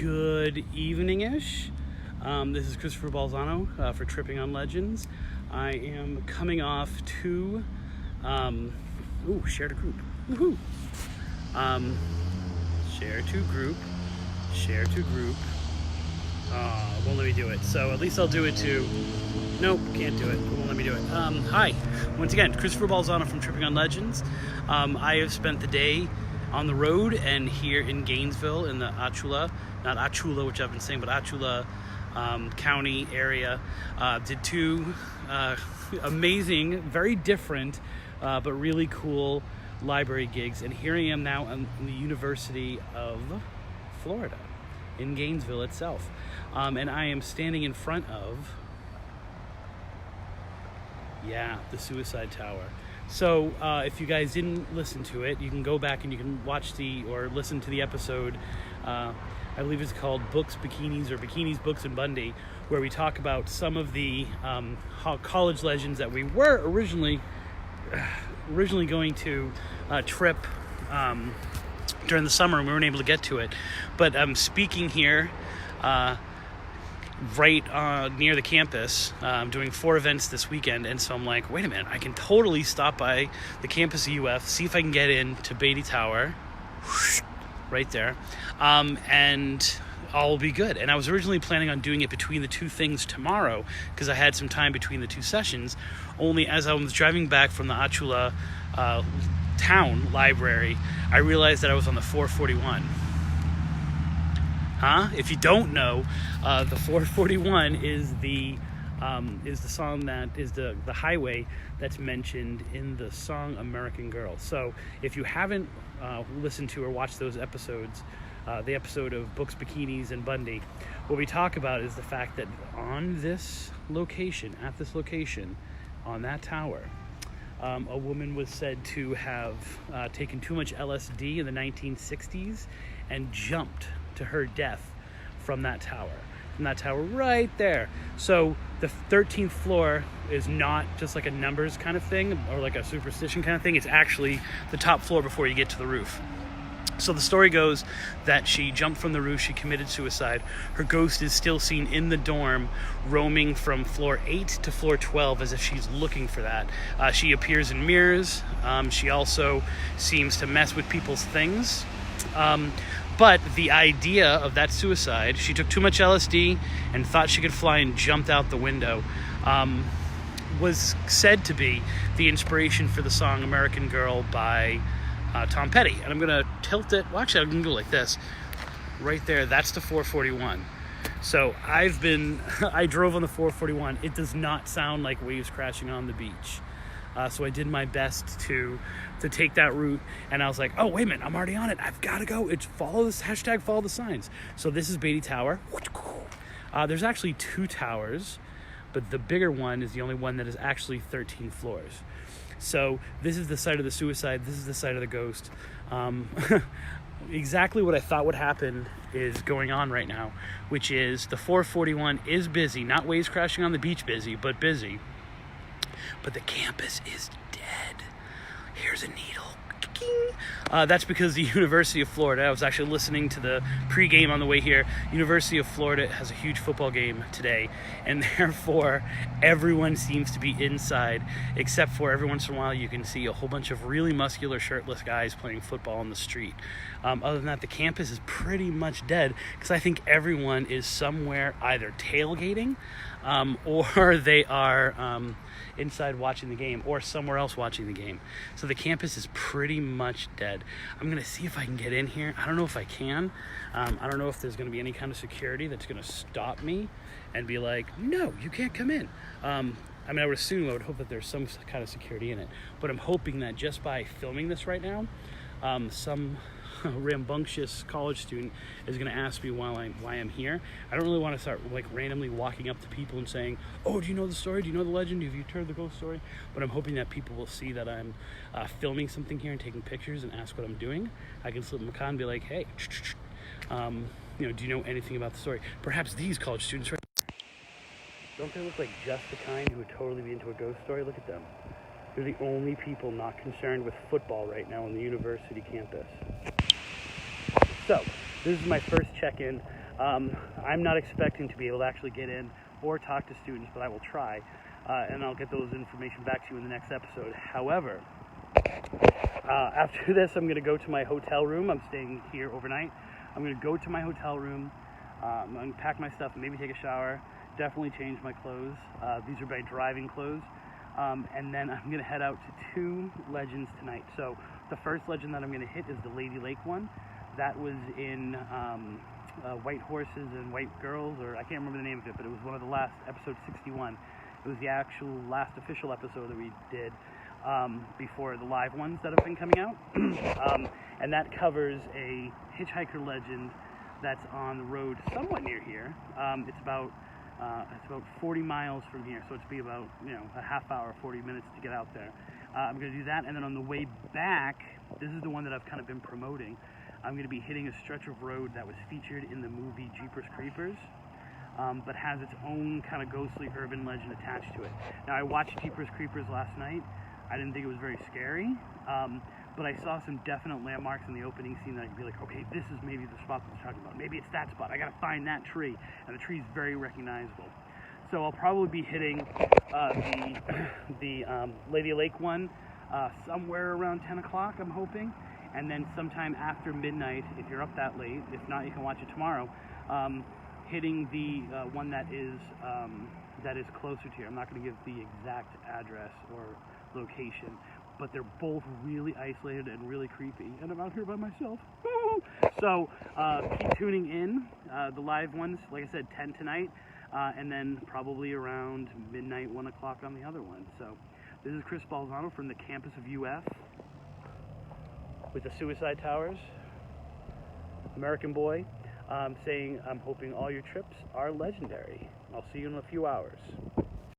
Good evening-ish. This is Christopher Balzano for Tripping on Legends. I am coming off to, share to group. Woohoo! Share to group. Won't let me do it. So at least I'll do it too. Nope, can't do it. Won't let me do it. Hi, once again, Christopher Balzano from Tripping on Legends. I have spent the day on the road and here in Gainesville in the not Alachua, which I've been saying, but Alachua County area. Did two amazing, very different, but really cool library gigs. And here I am now in the University of Florida, in Gainesville itself. And I am standing in front of, the Suicide Tower. So if you guys didn't listen to it, you can go back and you can watch or listen to the episode. I believe it's called Books, Bikinis, or Bikinis, Books, and Bundy, where we talk about some of the college legends that we were originally going to trip during the summer, and we weren't able to get to it. But I'm speaking here right near the campus. I'm doing 4 events this weekend, and so I'm like, wait a minute, I can totally stop by the campus of UF, see if I can get into Beaty Tower, right there, and all will be good. And I was originally planning on doing it between the two things tomorrow, because I had some time between the two sessions, only as I was driving back from the Alachua town library, I realized that I was on the 441. If you don't know, the 441 is the song that is the highway that's mentioned in the song American Girl. So if you haven't listened to or watched those episodes, the episode of Books, Bikinis, and Bundy, what we talk about is the fact that on this location, on that tower, a woman was said to have taken too much LSD in the 1960s and jumped to her death from that tower right there. So the 13th floor is not just like a numbers kind of thing or like a superstition kind of thing. It's actually the top floor before you get to the roof. So the story goes that she jumped from the roof, she committed suicide. Her ghost is still seen in the dorm, roaming from floor 8 to floor 12 as if she's looking for that. She appears in mirrors. She also seems to mess with people's things. But the idea of that suicide, she took too much LSD and thought she could fly and jumped out the window, was said to be the inspiration for the song American Girl by Tom Petty. And I'm going to tilt it. Well, actually, I'm going to go like this. Right there, that's the 441. So I drove on the 441. It does not sound like waves crashing on the beach. So I did my best to take that route, and I was like, oh, wait a minute, I'm already on it. I've got to go. It's follow the signs. So this is Beaty Tower. There's actually 2 towers, but the bigger one is the only one that is actually 13 floors. So this is the site of the suicide. This is the site of the ghost. Exactly what I thought would happen is going on right now, which is the 441 is busy, not waves crashing on the beach busy, but busy. But the campus is dead. Here's a needle. That's because the University of Florida, I was actually listening to the pregame on the way here. University of Florida has a huge football game today, and therefore everyone seems to be inside, except for every once in a while you can see a whole bunch of really muscular shirtless guys playing football on the street. Other than that, the campus is pretty much dead, because I think everyone is somewhere either tailgating or they are inside watching the game, or somewhere else watching the game. So the campus is pretty much dead. I'm going to see if I can get in here. I don't know if I can. I don't know if there's going to be any kind of security that's going to stop me and be like, no, you can't come in. I would assume, I would hope that there's some kind of security in it. But I'm hoping that just by filming this right now, some rambunctious college student is going to ask me why I'm here. I don't really want to start randomly walking up to people and saying, oh, do you know the story? Do you know the legend? Have you heard the ghost story? But I'm hoping that people will see that I'm filming something here and taking pictures and ask what I'm doing. I can slip them a con and be like, hey, do you know anything about the story? Perhaps these college students, right? Don't they look like just the kind who would totally be into a ghost story? Look at them. They're the only people not concerned with football right now on the university campus. So, this is my first check-in. I'm not expecting to be able to actually get in or talk to students, but I will try, and I'll get those information back to you in the next episode. However, after this, I'm going to go to my hotel room. I'm staying here overnight. I'm going to go to my hotel room. I'm going to pack my stuff and maybe take a shower. Definitely change my clothes. These are my driving clothes. And then I'm going to head out to 2 legends tonight. So the first legend that I'm going to hit is the Lady Lake one. That was in White Horses and White Girls, or I can't remember the name of it, but it was one of the last, episode 61. It was the actual last official episode that we did before the live ones that have been coming out. And that covers a hitchhiker legend that's on the road somewhat near here. It's about 40 miles from here, so it'd be about a half hour, 40 minutes to get out there. I'm going to do that, and then on the way back, this is the one that I've kind of been promoting. I'm going to be hitting a stretch of road that was featured in the movie Jeepers Creepers, but has its own kind of ghostly urban legend attached to it. Now, I watched Jeepers Creepers last night. I didn't think it was very scary, but I saw some definite landmarks in the opening scene that I could be like, okay, this is maybe the spot that they're talking about. Maybe it's that spot. I got to find that tree, and the tree's very recognizable. So I'll probably be hitting the Lady Lake one somewhere around 10 o'clock, I'm hoping. And then sometime after midnight, if you're up that late, if not, you can watch it tomorrow, hitting the one that is closer to here. I'm not going to give the exact address or location, but they're both really isolated and really creepy, and I'm out here by myself. So keep tuning in. The live ones, like I said, 10 tonight, and then probably around midnight, 1 o'clock on the other one. So this is Chris Balzano from the campus of UF with the Suicide Towers, American Boy, saying I'm hoping all your trips are legendary. I'll see you in a few hours.